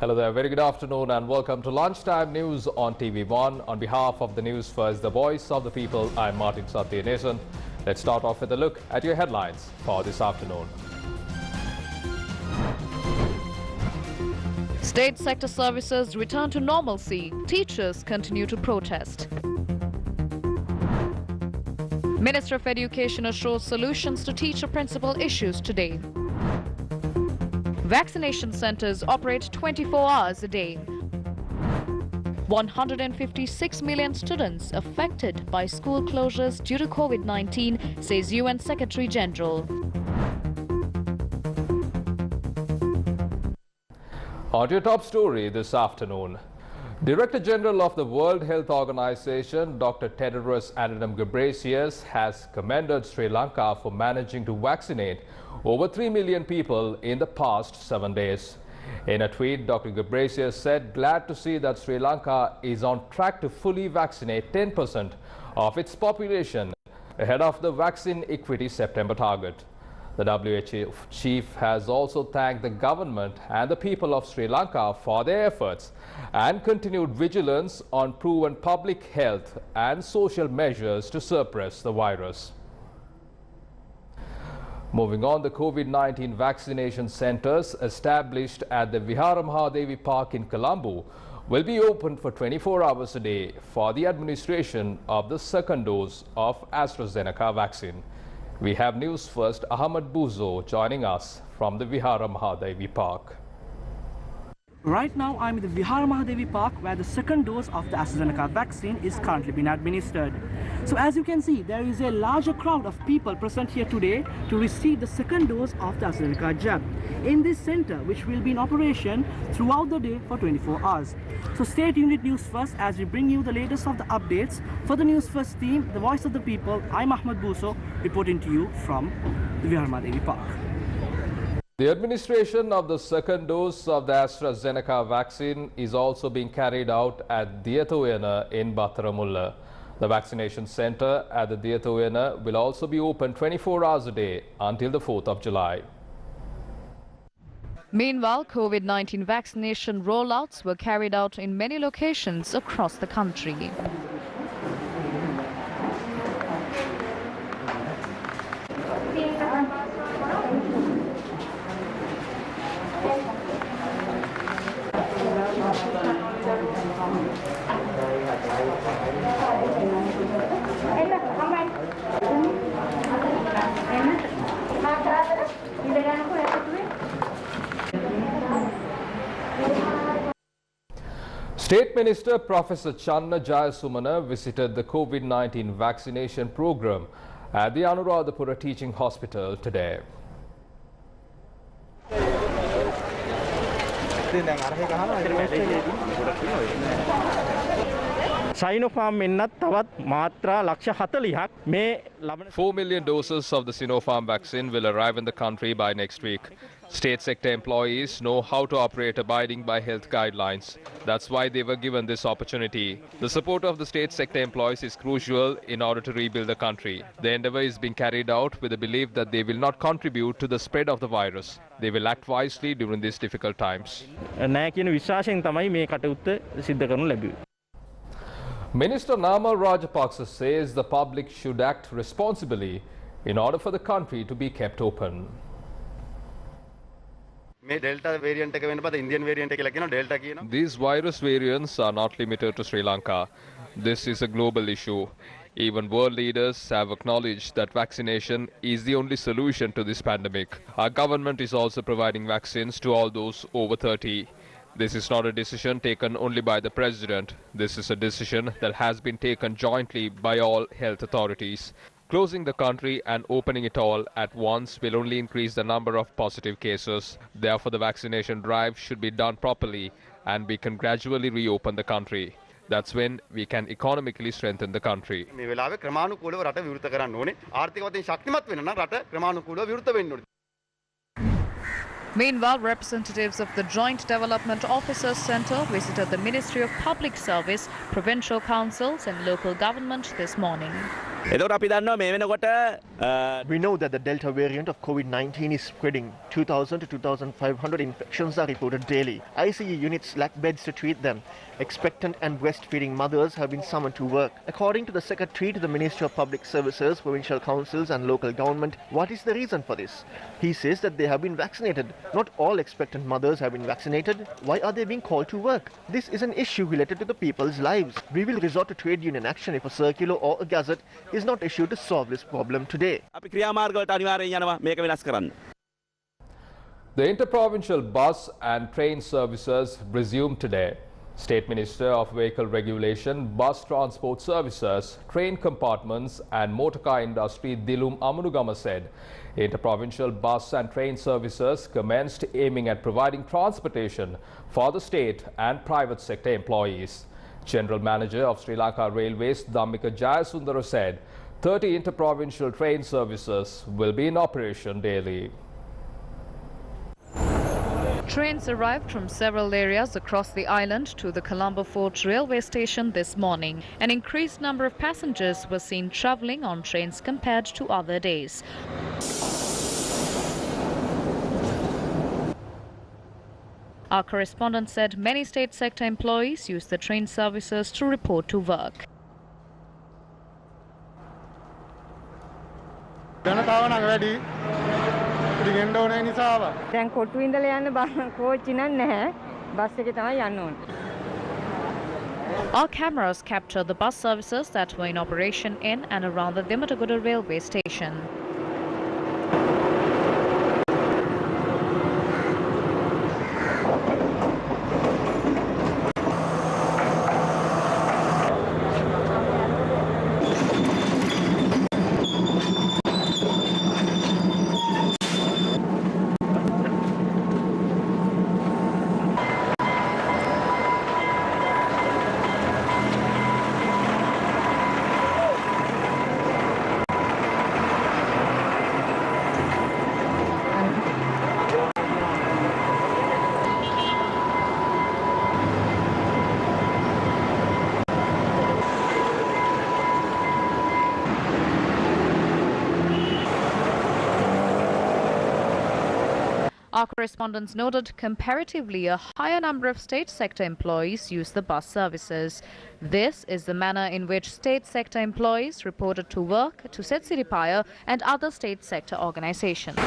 Hello there, very good afternoon and welcome to Lunchtime News on TV1. On behalf of the News First, the voice of the people, I'm Martin Satyanesan. Let's start off with a look at your headlines for this afternoon. State sector services return to normalcy. Teachers continue to protest. Minister of Education assures solutions to teacher principal issues today. Vaccination centers operate 24 hours a day. 156 million students affected by school closures due to COVID-19, says UN Secretary General. On to your top story this afternoon. Director General of the World Health Organization, Dr. Tedros Adhanom Ghebreyesus, has commended Sri Lanka for managing to vaccinate over 3 million people in the past 7 days. In a tweet, Dr. Ghebreyesus said, "Glad to see that Sri Lanka is on track to fully vaccinate 10% of its population ahead of the vaccine equity September target." The WHO chief has also thanked the government and the people of Sri Lanka for their efforts and continued vigilance on proven public health and social measures to suppress the virus. Moving on, the COVID-19 vaccination centers established at the Vihara Mahadevi Park in Colombo will be open for 24 hours a day for the administration of the second dose of AstraZeneca vaccine. We have News First Ahmed Buzo joining us from the Vihara Mahadevi Park. Right now, I'm in the Vihara Mahadevi Park where the second dose of the AstraZeneca vaccine is currently being administered. So as you can see, there is a larger crowd of people present here today to receive the second dose of the AstraZeneca jab in this center, which will be in operation throughout the day for 24 hours. So stay tuned with News First as we bring you the latest of the updates. For the News First team, the voice of the people, I'm Ahmed Buso, reporting to you from the Vihara Mahadevi Park. The administration of the second dose of the AstraZeneca vaccine is also being carried out at Diatoyana in Bhattaramulla. The vaccination center at the Diatoyana will also be open 24 hours a day until the 4th of July. Meanwhile, COVID-19 vaccination rollouts were carried out in many locations across the country. State Minister Professor Channa Jayasumana visited the COVID-19 vaccination program at the Anuradhapura Teaching Hospital today. Sinopharm එන්නත් තවත් මාත්‍රා ලක්ෂ 40ක් මේ ලබන 4 million doses of the Sinopharm vaccine will arrive in the country by next week. State sector employees know how to operate abiding by health guidelines. That's why they were given this opportunity. The support of the state sector employees is crucial in order to rebuild the country. The endeavor is being carried out with the belief that they will not contribute to the spread of the virus. They will act wisely during these difficult times. නෑ කියන විශ්වාසයෙන් තමයි මේ කටයුත්ත සිද්ධ කරනු ලැබුවේ. Minister Namal Rajapaksa says the public should act responsibly in order for the country to be kept open. These virus variants are not limited to Sri Lanka. This is a global issue. Even world leaders have acknowledged that vaccination is the only solution to this pandemic. Our government is also providing vaccines to all those over 30. This is not a decision taken only by the President. This is a decision that has been taken jointly by all health authorities. Closing the country and opening it all at once will only increase the number of positive cases. Therefore, the vaccination drive should be done properly and we can gradually reopen the country. That's when we can economically strengthen the country. Meanwhile, representatives of the Joint Development Officers Centre visited the Ministry of Public Service, provincial councils and local government this morning. We know that the Delta variant of COVID-19 is spreading. 2,000 to 2,500 infections are reported daily. ICU units lack beds to treat them. Expectant and breastfeeding mothers have been summoned to work. According to the Secretary to the Ministry of Public Services, Provincial Councils and Local Government, what is the reason for this? He says that they have been vaccinated. Not all expectant mothers have been vaccinated. Why are they being called to work? This is an issue related to the people's lives. We will resort to trade union action if a circular or a gazette is not issued to solve this problem today. The inter-provincial bus and train services resumed today. State Minister of Vehicle Regulation, Bus Transport Services, Train Compartments and Motorcar Industry Dilum Amunugama said inter-provincial bus and train services commenced aiming at providing transportation for the state and private sector employees. General Manager of Sri Lanka Railways, Dhammika Jayasundara said 30 inter-provincial train services will be in operation daily. Trains arrived from several areas across the island to the Colombo Fort railway station this morning. An increased number of passengers were seen travelling on trains compared to other days. Our correspondent said many state sector employees use the train services to report to work. Our cameras captured the bus services that were in operation in and around the Dhammika railway station. Our correspondents noted comparatively a higher number of state sector employees use the bus services. This is the manner in which state sector employees reported to work to Setsiripaya and other state sector organizations.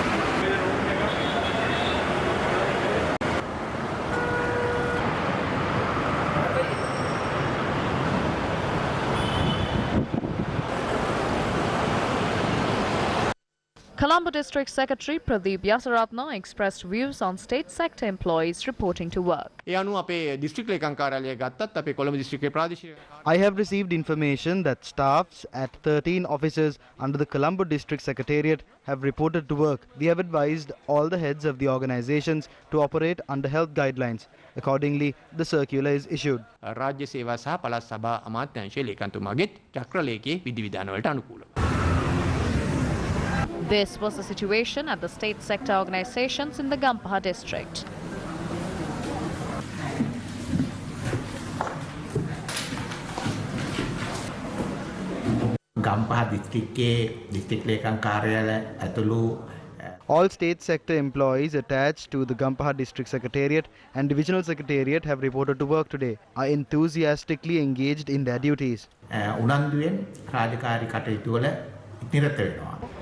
Colombo District Secretary Pradeep Yasaratna expressed views on state sector employees reporting to work. I have received information that staffs at 13 offices under the Colombo District Secretariat have reported to work. We have advised all the heads of the organizations to operate under health guidelines. Accordingly, the circular is issued. This was the situation at the state sector organizations in the Gampaha district. All state sector employees attached to the Gampaha District Secretariat and Divisional Secretariat have reported to work today, are enthusiastically engaged in their duties.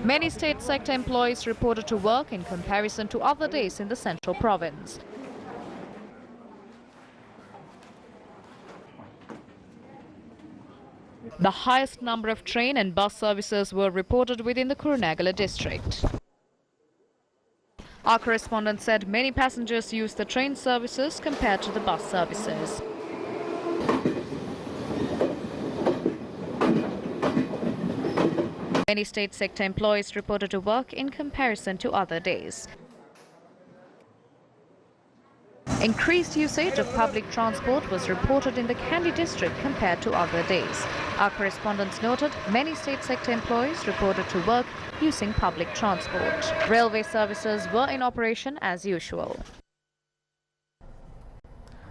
Many state sector employees reported to work in comparison to other days in the central province. The highest number of train and bus services were reported within the Kurunegala district. Our correspondent said many passengers use the train services compared to the bus services. Many state sector employees reported to work in comparison to other days. Increased usage of public transport was reported in the Kandy district compared to other days. Our correspondents noted many state sector employees reported to work using public transport. Railway services were in operation as usual.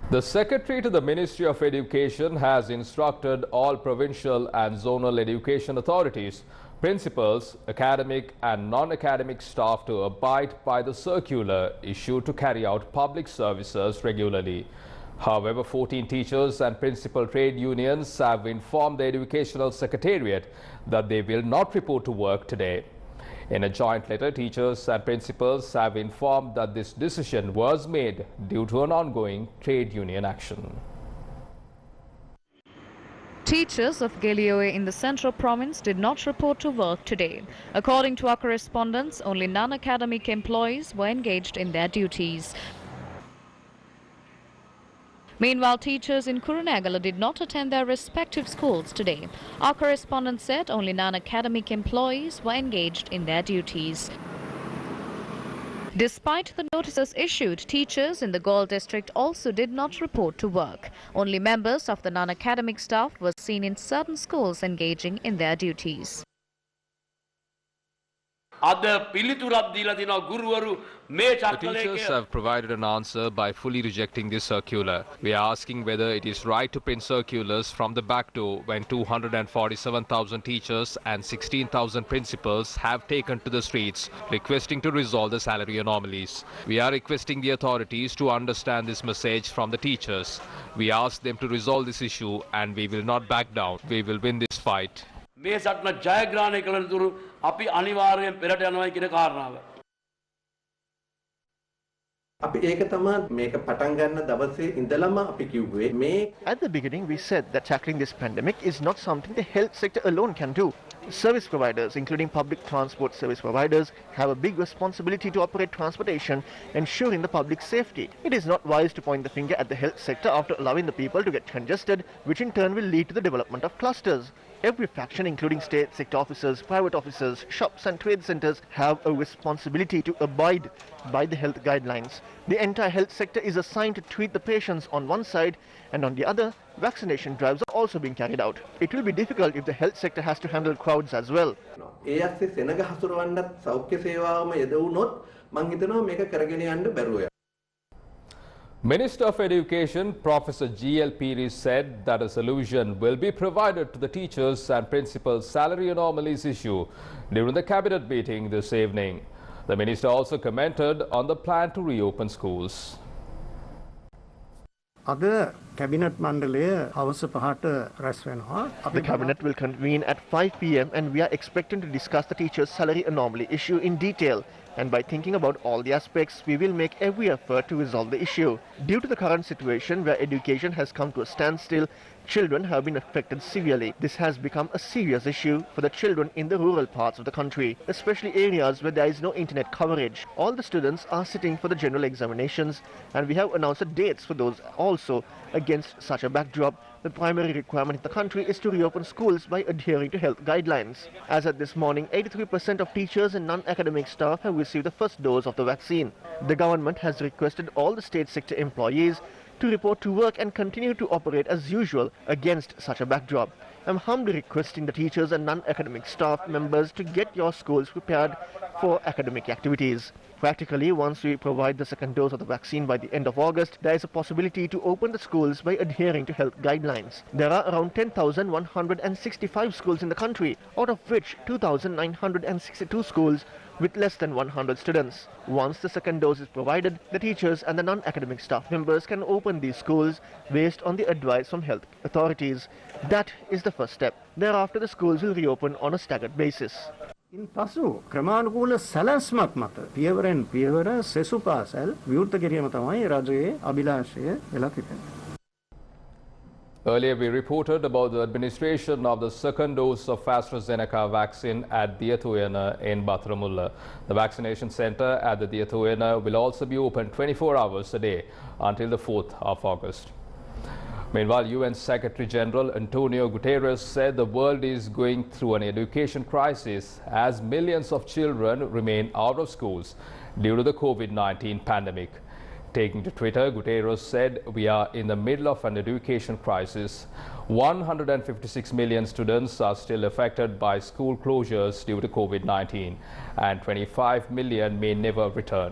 The Secretary to the Ministry of Education has instructed all provincial and zonal education authorities, principals, academic and non-academic staff to abide by the circular issued to carry out public services regularly. However, 14 teachers and principal trade unions have informed the Educational Secretariat that they will not report to work today. In a joint letter, teachers and principals have informed that this decision was made due to an ongoing trade union action. Teachers of Gelioe in the Central Province did not report to work today. According to our correspondents, only non-academic employees were engaged in their duties. Meanwhile, teachers in Kurunegala did not attend their respective schools today. Our correspondent said only non-academic employees were engaged in their duties. Despite the notices issued, teachers in the Galle district also did not report to work. Only members of the non-academic staff were seen in certain schools engaging in their duties. The teachers have provided an answer by fully rejecting this circular. We are asking whether it is right to print circulars from the back door when 247,000 teachers and 16,000 principals have taken to the streets requesting to resolve the salary anomalies. We are requesting the authorities to understand this message from the teachers. We ask them to resolve this issue and we will not back down. We will win this fight. මේ සටන ජයග්‍රහණය කළ යුතු අපි අනිවාර්යෙන් පෙරට යනවා කියන කාරණාව. At the beginning, we said that tackling this pandemic is not something the health sector alone can do. Service providers, including public transport service providers, have a big responsibility to operate transportation, ensuring the public safety. It is not wise to point the finger at the health sector after allowing the people to get congested, which in turn will lead to the development of clusters. Every faction, including state sector officers, private officers, shops and trade centers, have a responsibility to abide by the health guidelines. The entire health sector is assigned to treat the patients on one side, and on the other, vaccination drives are also being carried out. It will be difficult if the health sector has to handle crowds as well. Minister of Education Professor G.L. Peiris said that a solution will be provided to the teachers and principals' salary anomalies issue during the cabinet meeting this evening. The minister also commented on the plan to reopen schools. The cabinet will convene at 5 p.m. and we are expecting to discuss the teachers' salary anomaly issue in detail. And by thinking about all the aspects, we will make every effort to resolve the issue. Due to the current situation where education has come to a standstill, children have been affected severely. This has become a serious issue for the children in the rural parts of the country, especially areas where there is no internet coverage. All the students are sitting for the general examinations, and we have announced the dates for those also. Against such a backdrop, the primary requirement in the country is to reopen schools by adhering to health guidelines. As at this morning, 83% of teachers and non-academic staff have received the first dose of the vaccine. The government has requested all the state sector employees to report to work and continue to operate as usual against such a backdrop. I'm humbly requesting the teachers and non-academic staff members to get your schools prepared for academic activities. Practically, once we provide the second dose of the vaccine by the end of August, there is a possibility to open the schools by adhering to health guidelines. There are around 10,165 schools in the country, out of which 2,962 schools with less than 100 students. Once the second dose is provided, the teachers and the non-academic staff members can open these schools based on the advice from health authorities. That is the first step. Thereafter, the schools will reopen on a staggered basis. In පසු ක්‍රමානුකූල සැලැස්මක් මත පියවරෙන් පියවර සෙසු පාසල් විවෘත කිරීම තමයි රජයේ අභිලාෂය වෙලා තිබෙන්නේ. Earlier, we reported about the administration of the second dose of AstraZeneca vaccine at Diathuena in Bathramulla. The vaccination center at the Diathuena will also be open 24 hours a day until the 4th of August. Meanwhile, UN Secretary General Antonio Guterres said the world is going through an education crisis as millions of children remain out of schools due to the COVID-19 pandemic. Taking to Twitter, Guterres said, "We are in the middle of an education crisis. 156 million students are still affected by school closures due to COVID-19 and 25 million may never return.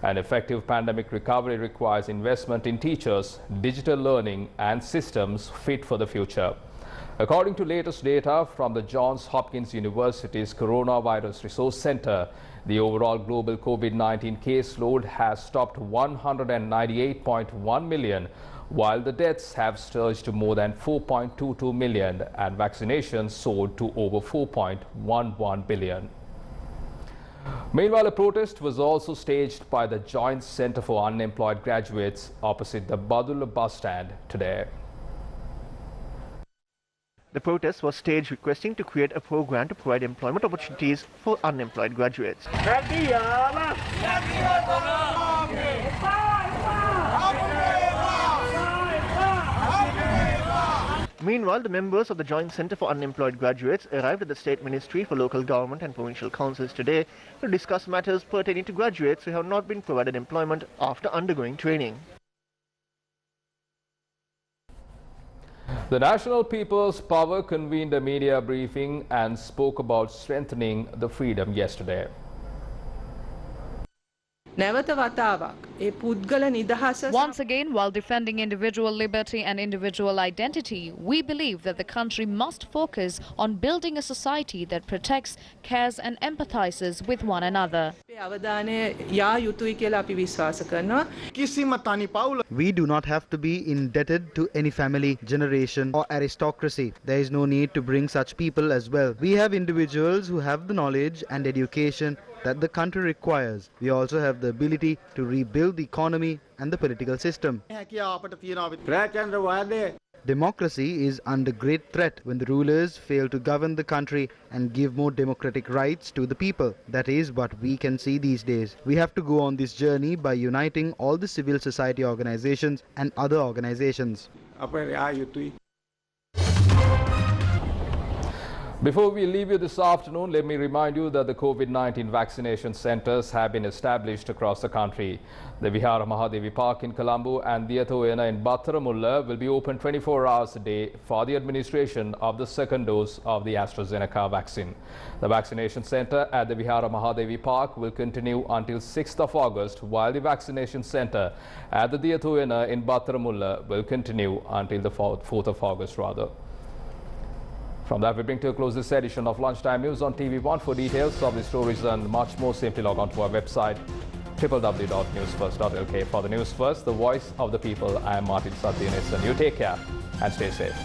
An effective pandemic recovery requires investment in teachers, digital learning and systems fit for the future. According to latest data from the Johns Hopkins University's Coronavirus Resource Center, the overall global COVID-19 caseload has topped 198.1 million, while the deaths have surged to more than 4.22 million and vaccinations soared to over 4.11 billion. Meanwhile, a protest was also staged by the Joint Center for Unemployed Graduates opposite the Badulla bus stand today. The protest was staged requesting to create a program to provide employment opportunities for unemployed graduates. Meanwhile, the members of the Joint Center for Unemployed Graduates arrived at the State Ministry for Local Government and Provincial Councils today to discuss matters pertaining to graduates who have not been provided employment after undergoing training. The National People's Power convened a media briefing and spoke about strengthening the freedom yesterday. Once again, while defending individual liberty and individual identity, we believe that the country must focus on building a society that protects, cares and empathizes with one another. We do not have to be indebted to any family, generation or aristocracy. There is no need to bring such people as well. We have individuals who have the knowledge and education that the country requires. We also have the ability to rebuild the economy and the political system. Democracy is under great threat when the rulers fail to govern the country and give more democratic rights to the people. That is what we can see these days. We have to go on this journey by uniting all the civil society organizations and other organizations. Before we leave you this afternoon, let me remind you that the COVID-19 vaccination centers have been established across the country. The Vihara Mahadevi Park in Colombo and the Atoena in Battaramulla will be open 24 hours a day for the administration of the second dose of the AstraZeneca vaccine. The vaccination center at the Vihara Mahadevi Park will continue until 6th of August, while the vaccination center at the Atoena in Battaramulla will continue until the 4th of August rather. From that, we bring to a close this edition of Lunchtime News on TV1. For details of the stories and much more, simply log on to our website www.newsfirst.lk. For the News First, the voice of the people, I am Martin Satyanesan. You take care and stay safe.